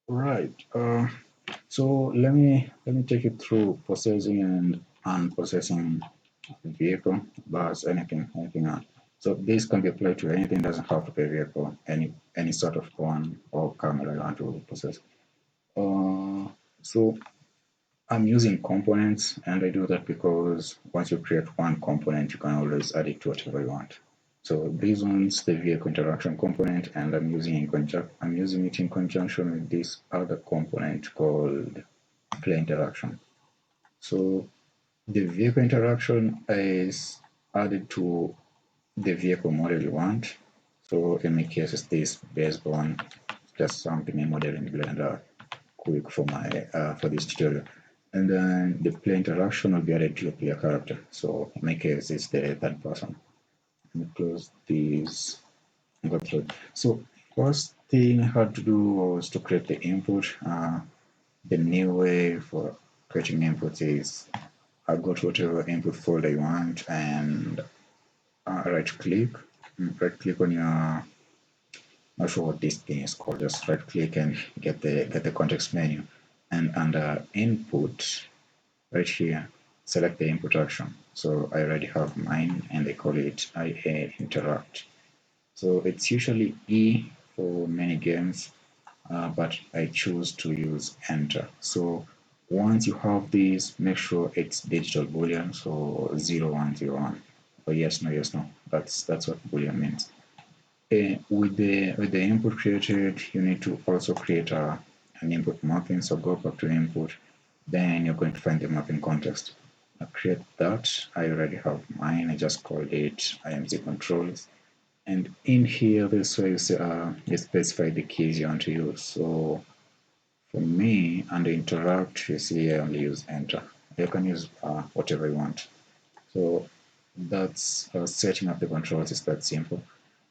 Right. So let me take you through possessing and unpossessing a vehicle, bus, anything else. So this can be applied to anything. Doesn't have to be a vehicle. Any sort of phone or camera you want to possess. Uh, so I'm using components, and I do that because once you create one component, you can always add it to whatever you want. So this one's the vehicle interaction component, and I'm using it in conjunction with this other component called play interaction. So the vehicle interaction is added to the vehicle model you want. So in my case, it's this basebone, just something I model in Blender quick for my for this tutorial. And then the play interaction will be added to your player character. So in my case, it's the third person. Let me close these. Go through. So first thing I had to do was to create the input. The new way for creating inputs is I go to whatever input folder you want and right click on your, not sure what this thing is called, just right click and get the context menu, and under input right here select the input action. So I already have mine and they call it IA interact. So it's usually E for many games, but I choose to use enter. So once you have this, make sure it's digital boolean, so 0101 or yes no. That's what boolean means. With the input created, you need to also create an input mapping. So go back to input, then you're going to find the mapping context. Create that. I already have mine. I just called it IMZ controls. And in here, this way you specify the keys you want to use. So for me, under interact, you see I only use enter. You can use whatever you want. So that's setting up the controls is that simple.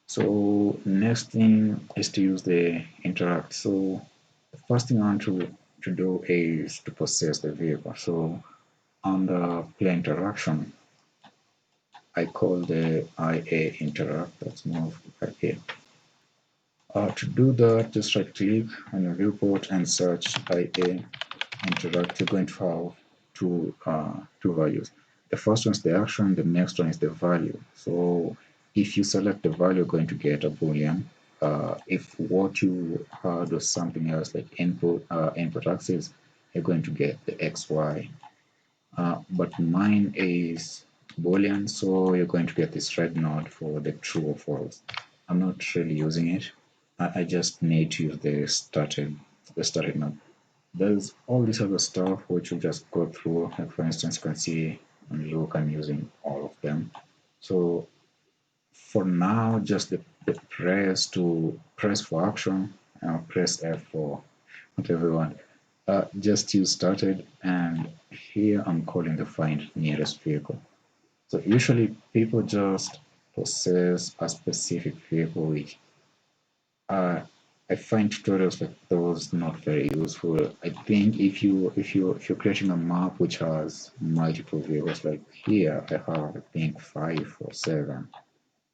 So next thing is to use the interact. So the first thing I want to do is to possess the vehicle. So under play interaction, I call the IA interact. Let's move right here. To do that, just right click on your viewport and search IA interact. You're going to have two values. The first one is the action, the next one is the value. So if you select the value, you're going to get a boolean. If what you had was something else like input axis, you're going to get the XY. But mine is boolean, so you're going to get this red node for the true or false. I'm not really using it. I just need to use the started node. There's all this other stuff which we'll just go through. Like for instance, you can see and look, I'm using all of them. So for now, just the press for action, press F for whatever you want. Just use started, and here I'm calling the find nearest vehicle. So usually people just possess a specific vehicle which I find tutorials like those not very useful. I think if you're creating a map which has multiple vehicles, like here I have I think 5 or 7.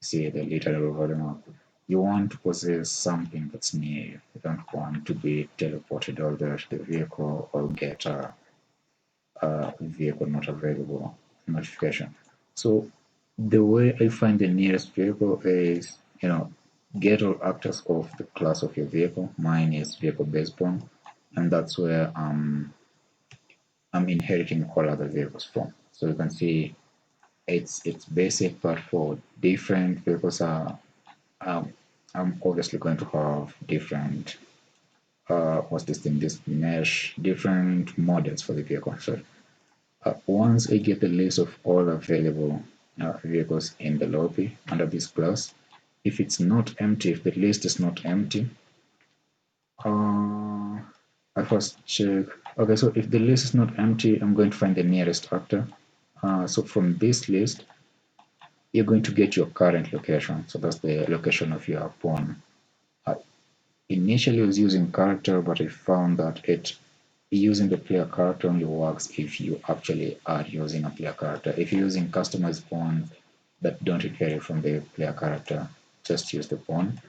See the literal volume map. You want to possess something that's near you. You don't want to be teleported all the way to the vehicle or get a vehicle not available notification. So the way I find the nearest vehicle is, get all actors of the class of your vehicle. Mine is vehicle basebone, and that's where I'm inheriting all other vehicles from. So you can see it's basic, but for different vehicles um, I'm obviously going to have different what's this thing, this mesh, different models for the vehicle. So once I get the list of all available vehicles in the lobby under this class, if it's not empty, if the list is not empty, uh, I first check. Okay, so if the list is not empty, I'm going to find the nearest actor. So from this list, you're going to get your current location. So that's the location of your pawn. Uh, Initially, I was using character, but I found that using the player character only works if you actually are using a player character. If you're using customized pawns that don't require from the player character, just use the pawn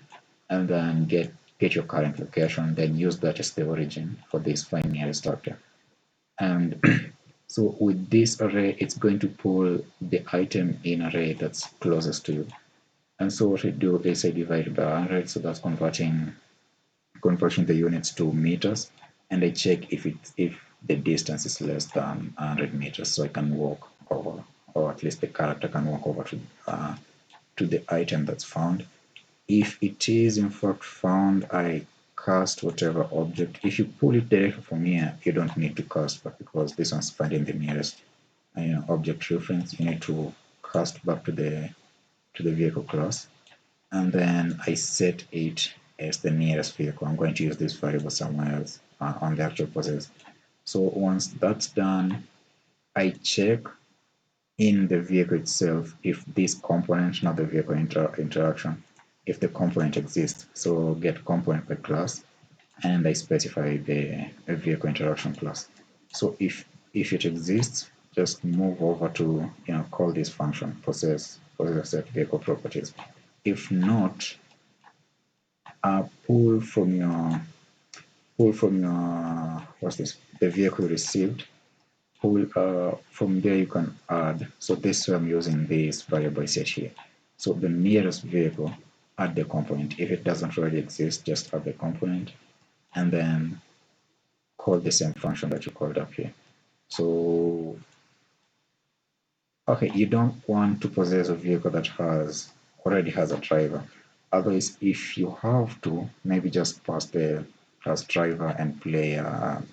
and then get get your current location, then use that as the origin for this find nearest actor. And so with this array, it's going to pull the item in array that's closest to you. And so what I do is I divide by 100, so that's converting the units to meters, and I check if the distance is less than 100 meters, so I can walk over, or at least the character can walk over to the item that's found. If it is in fact found, I cast whatever object. If you pull it directly from here, you don't need to cast, but because this one's finding the nearest object reference, you need to cast back to the vehicle class, and then I set it as the nearest vehicle. I'm going to use this variable somewhere else on the actual process. So once that's done, I check in the vehicle itself if this component, not the vehicle interaction, if the component exists. So get component by class, and I specify the vehicle interaction class. So if it exists, just move over to call this function possess set vehicle properties. If not, pull from your what's this, the vehicle received. Pull from there, you can add. So this I'm using this variable set here. So the nearest vehicle, add the component. If it doesn't already exist, just add the component, and then call the same function that you called up here. So okay, you don't want to possess a vehicle that already has a driver. Otherwise, if you have to, maybe just pass the driver and play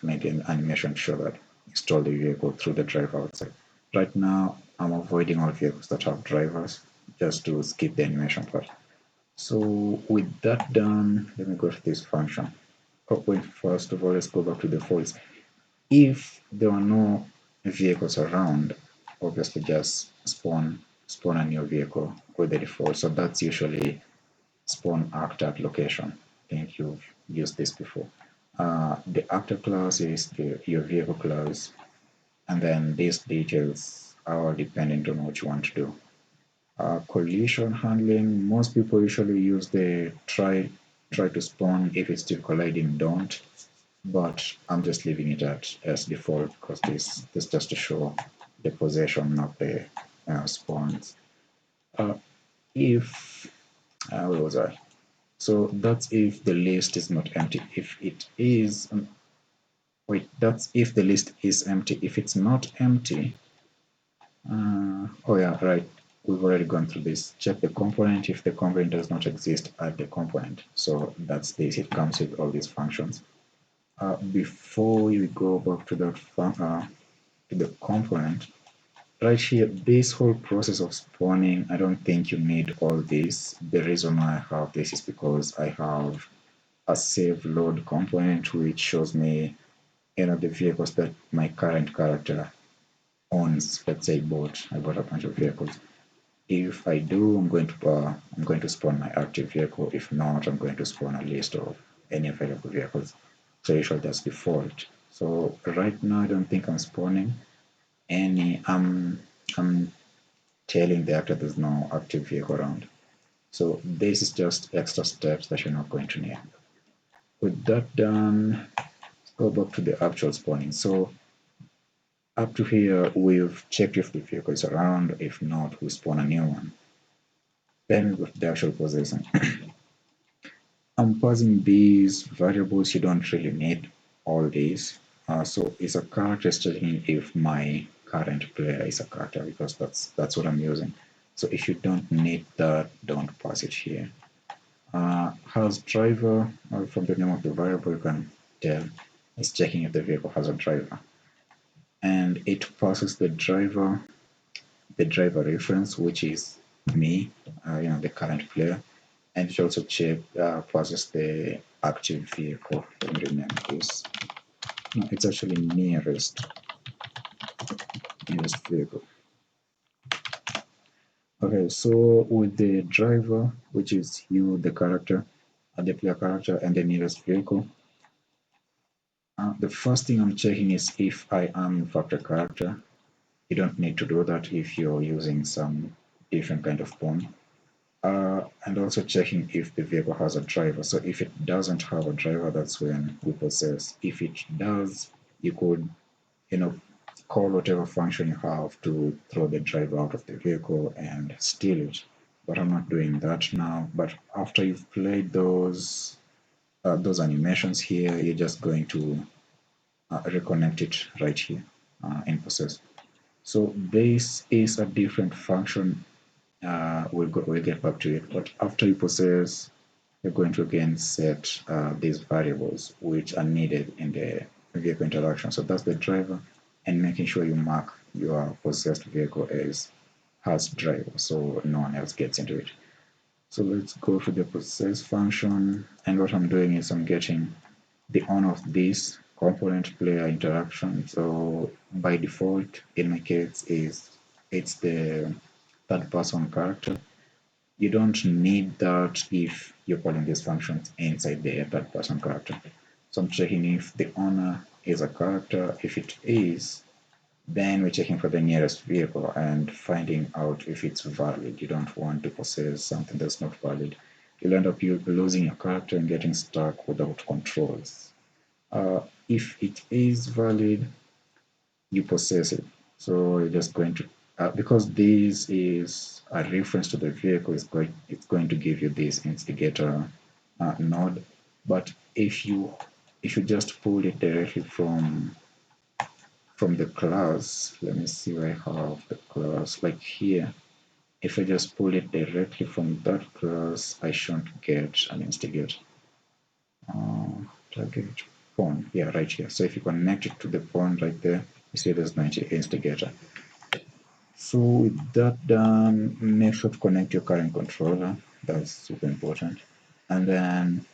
maybe an animation to show that install the vehicle through the driver outside. Right now, I'm avoiding all vehicles that have drivers just to skip the animation part. So with that done, let me go to this function. Wait, first of all, let's go back to the false. If there are no vehicles around, obviously just spawn a new vehicle with the default. So that's usually spawn actor at location. I think you've used this before. The actor class is your vehicle class, and then these details are dependent on what you want to do. Collision handling, most people usually use the try to spawn. If it's still colliding, don't. But I'm just leaving it as default because this just to show the possession, not the spawns. If where was I? So that's if the list is not empty. If it is, wait, that's if the list is empty. If it's not empty, oh yeah, right. We've already gone through this. Check the component. If the component does not exist, add the component. So that's this. It comes with all these functions. Before we go back to that to the component, right here, this whole process of spawning, I don't think you need all this. The reason why I have this is because I have a save load component which shows me the vehicles that my current character owns. Let's say I bought a bunch of vehicles. If I do, I'm going to spawn my active vehicle. If not, I'm going to spawn a list of any available vehicles. So usually that's default. So right now I don't think I'm spawning any. I'm telling the actor there's no active vehicle around. So this is just extra steps that you're not going to need. With that done, let's go back to the actual spawning. So up to here, we've checked if the vehicle is around. If not, we spawn a new one. Then with the actual possession. I'm passing these variables. You don't really need all these. So it's a character checking if my current player is a character, because that's what I'm using. So if you don't need that, don't pass it here. Has driver, from the name of the variable, you can tell it's checking if the vehicle has a driver. And it passes the driver reference, which is me, the current player. And it also passes the active vehicle. Let me rename this. No, it's actually nearest vehicle. Okay, so with the driver, which is you, the character, the player character, and the nearest vehicle, the first thing I'm checking is if I am in fact a character. You don't need to do that if you're using some different kind of pawn. And also checking if the vehicle has a driver. So if it doesn't have a driver, that's when we possess. If it does, you could, call whatever function you have to throw the driver out of the vehicle and steal it. But I'm not doing that now. But after you've played those animations here, you're just going to reconnect it right here in Posses. So this is a different function. We'll get back to it. But after you possess, you're going to again set these variables which are needed in the vehicle interaction. So that's the driver, and making sure you mark your possessed vehicle as has driver, so no one else gets into it. So let's go to the possess function, and what I'm doing is I'm getting the owner of this component player interaction. So by default, in my case, it's the third person character. You don't need that if you're calling these functions inside the third person character. So I'm checking if the owner is a character. If it is, then we're checking for the nearest vehicle and finding out if it's valid. You don't want to possess something that's not valid. You'll end up losing your character and getting stuck without controls. If it is valid, you possess it. So you're just going to, because this is a reference to the vehicle, it's going to give you this instigator node. But if you just pull it directly from the class, let me see where I have the class, like here. If I just pull it directly from that class, I shouldn't get an instigator. Target pawn, yeah, right here. So if you connect it to the pawn right there, you see there's no instigator. So with that done, make sure to connect your current controller. That's super important. And then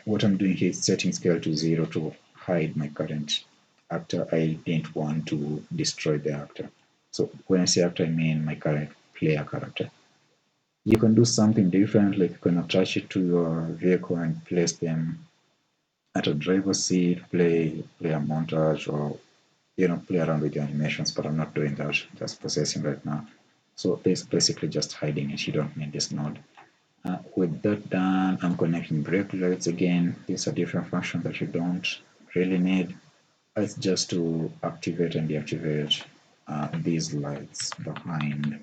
what I'm doing here is setting scale to 0 to hide my current actor. I didn't want to destroy the actor. So when I say actor, I mean my current player character. You can do something different, like you can attach it to your vehicle and place them at a driver's seat, play a montage, or play around with the animations, but I'm not doing that, just processing right now. So this basically just hiding it. You don't need this node. With that done, I'm connecting brake lights again. These are different functions that you don't really need. It's just to activate and deactivate these lights behind.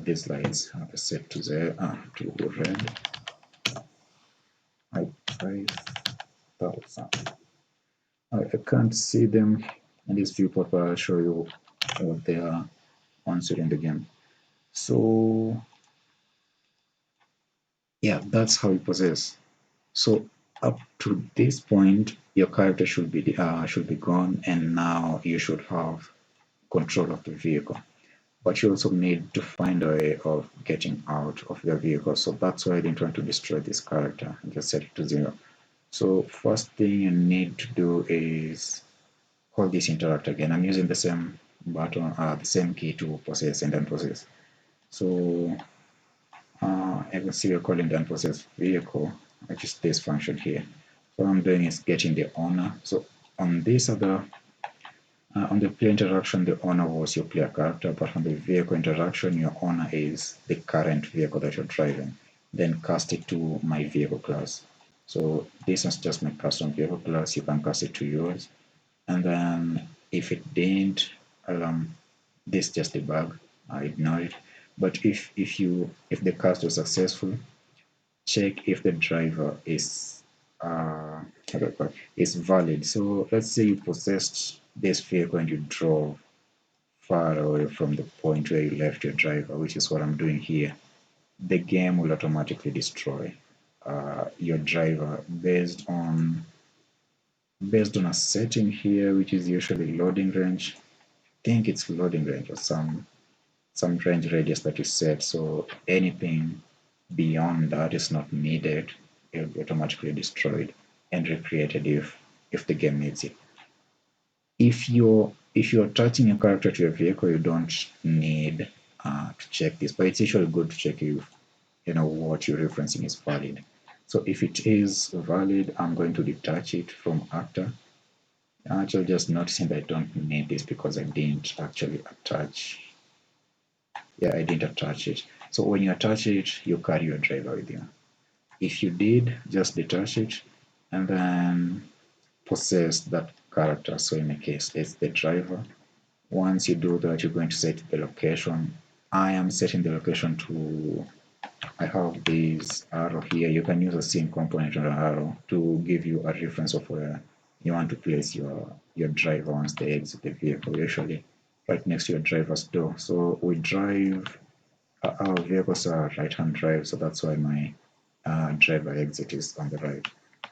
These lights are set to to red. I 5,000. I can't see them in this viewport, but I'll show you what they are once you're in the game. So yeah, that's how you possess. So up to this point, your character should be gone, and now you should have control of the vehicle. But you also need to find a way of getting out of the vehicle. So that's why I didn't want to destroy this character and just set it to 0. So first thing you need to do is call this interact again. I'm using the same button, the same key to possess and unpossess. So I can see we're calling the unpossessed vehicle, which is this function here. So what I'm doing is getting the owner. So on this other, on the player interaction, the owner was your player character, but on the vehicle interaction, your owner is the current vehicle that you're driving. Then cast it to my vehicle class. So this is just my custom vehicle class. You can cast it to yours. And then if it didn't, this is just a bug. I ignore it. But if the cast was successful, check if the driver is is valid. So let's say you possessed this vehicle and you drove far away from the point where you left your driver, which is what I'm doing here. The game will automatically destroy your driver based on a setting here, which is usually loading range. I think it's loading range or some range radius that you set. So anything beyond that is not needed. It'll be automatically destroyed and recreated if the game needs it. If you're attaching a character to your vehicle, you don't need to check this, but it's usually good to check if what you're referencing is valid. So if it is valid, I'm going to detach it from actor. Actually, just noticing that I don't need this because I didn't actually attach. Yeah, I didn't attach it. So when you attach it, you carry your driver with you. If you did, just detach it and then possess that character. So in my case, it's the driver. Once you do that, you're going to set the location. I am setting the location to, I have this arrow here. You can use a scene component on an arrow to give you a reference of where you want to place your driver once they exit the vehicle, usually right next to your driver's door. So we drive, our vehicles are right-hand drive, so that's why my driver exit is on the right.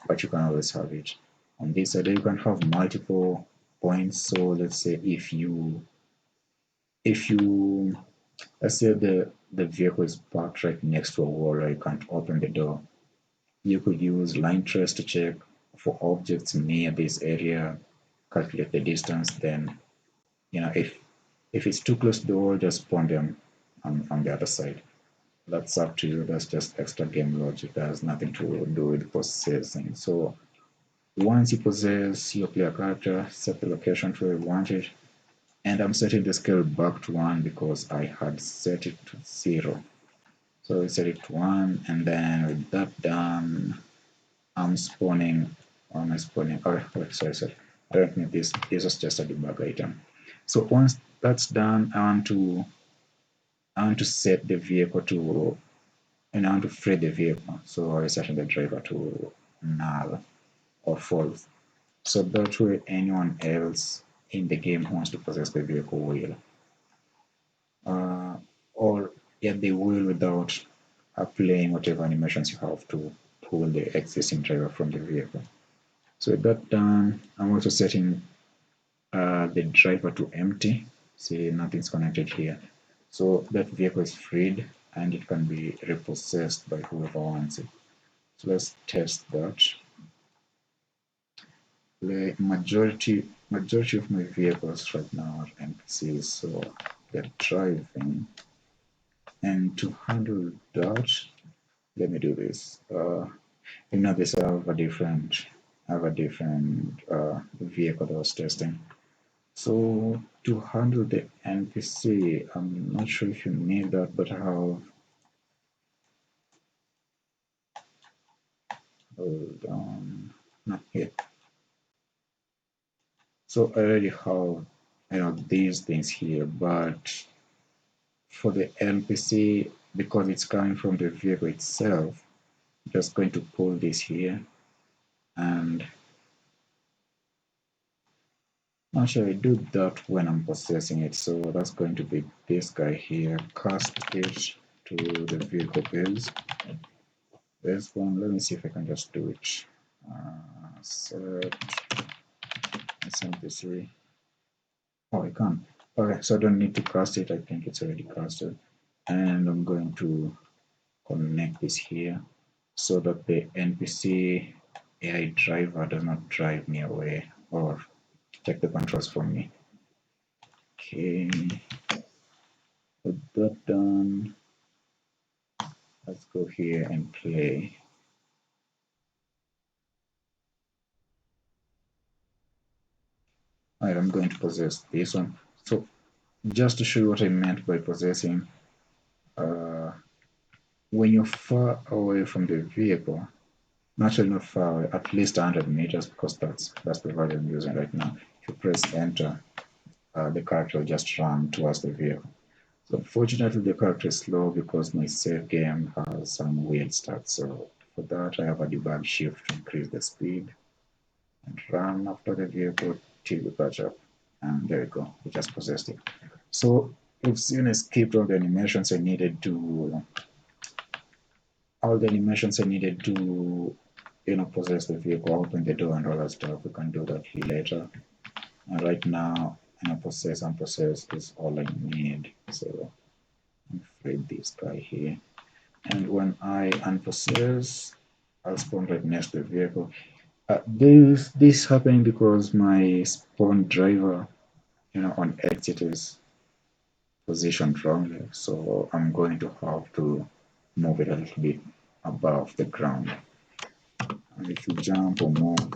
But you can always have it on this side. You can have multiple points. So let's say if you let's say the vehicle is parked right next to a wall or you can't open the door, you could use line trace to check for objects near this area, calculate the distance, then if it's too close to the wall, just spawn them on the other side. That's up to you. That's just extra game logic. That has nothing to do with possessing. So once you possess your player character, set the location to where you want it. And I'm setting the scale back to 1 because I had set it to 0. So I set it to 1, and then with that done, I'm spawning. Or am I spawning? Oh, sorry. I don't need this. This is just a debug item. So once that's done, I want to set the vehicle to, and I want to free the vehicle. So I set the driver to null or false. So that way anyone else in the game who wants to possess the vehicle will. Or yet they will without applying whatever animations you have to pull the existing driver from the vehicle. So with that done, I'm also setting the driver to empty. See, nothing's connected here. So that vehicle is freed and it can be repossessed by whoever wants it. So let's test that. The majority of my vehicles right now are NPCs, so they're driving. And to handle that, let me do this. This I have a different vehicle that I was testing. So to handle the NPC, I'm not sure if you need that, but I have, hold on, not yet. So I already have these things here, but for the NPC, because it's coming from the vehicle itself, I'm just going to pull this here, and actually I do that when I'm possessing it. So that's going to be this guy here, cast it to the vehicle base. There's one. Let me see if I can just do it. Set NPC. Oh, I can't. Okay, so I don't need to cast it. I think it's already casted. And I'm going to connect this here so that the NPC AI driver does not drive me away or take the controls from me. Okay, with that done, let's go here and play. Alright, I'm going to possess this one. So just to show you what I meant by possessing, when you're far away from the vehicle, naturally not far away, at least 100 meters, because that's the value I'm using right now. If you press enter, the character will just run towards the vehicle. So unfortunately, the character is slow because my save game has some weird stuff. So for that, I have a debug shift to increase the speed and run after the vehicle till we catch up. And there we go, we just possessed it. So we've seen I skipped all the animations I needed to possess the vehicle, open the door and all that stuff. We can do that later. And right now, possess and unpossess is all I need. So I'm afraid this guy here. And when I unpossess, I'll spawn right next to the vehicle. This happened because my spawn driver, on exit is positioned wrongly. So I'm going to have to move it a little bit above the ground. And if you jump or move,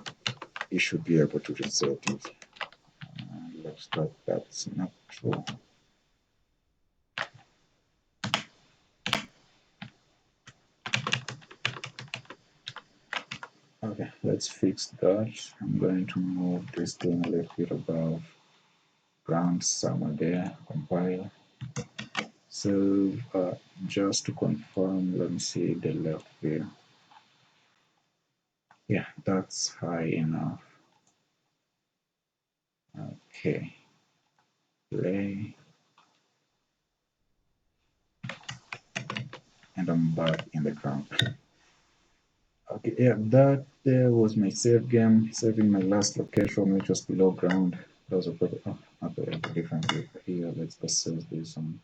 you should be able to reset it. Looks like that's not true. let's fix that. I'm going to move this thing a little bit above ground somewhere there, compile. So just to confirm, let me see the left view. Yeah, that's high enough. Okay, play. And I'm back in the ground. Okay, yeah, that there was my save game, saving my last location, which was below ground. That was a pretty, okay, a different view here. Let's just save this one.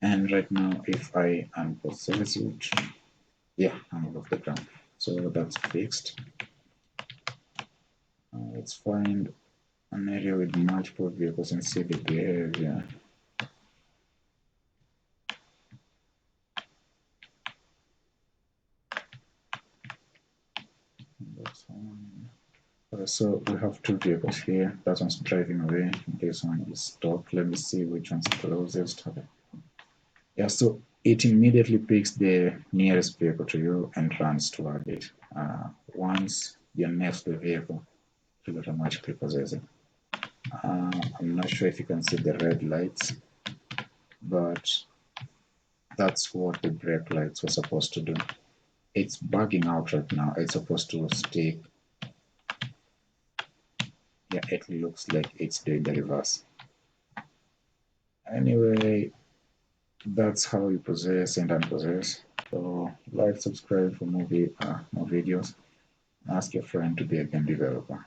And right now, if I unpossess it, yeah, I'm above the ground. So that's fixed. Let's find an area with multiple vehicles and see the behavior. That's one. So we have two vehicles here. That one's driving away. This one is stopped. Let me see which one's closest. Okay. Yeah, so it immediately picks the nearest vehicle to you and runs toward it. Once you're next to the vehicle, it will automatically possess it. I'm not sure if you can see the red lights, but that's what the brake lights were supposed to do. It's bugging out right now. It's supposed to stick. Yeah, it looks like it's doing the reverse. Anyway, that's how you possess and unpossess. So like, subscribe for more videos. Ask your friend to be a game developer.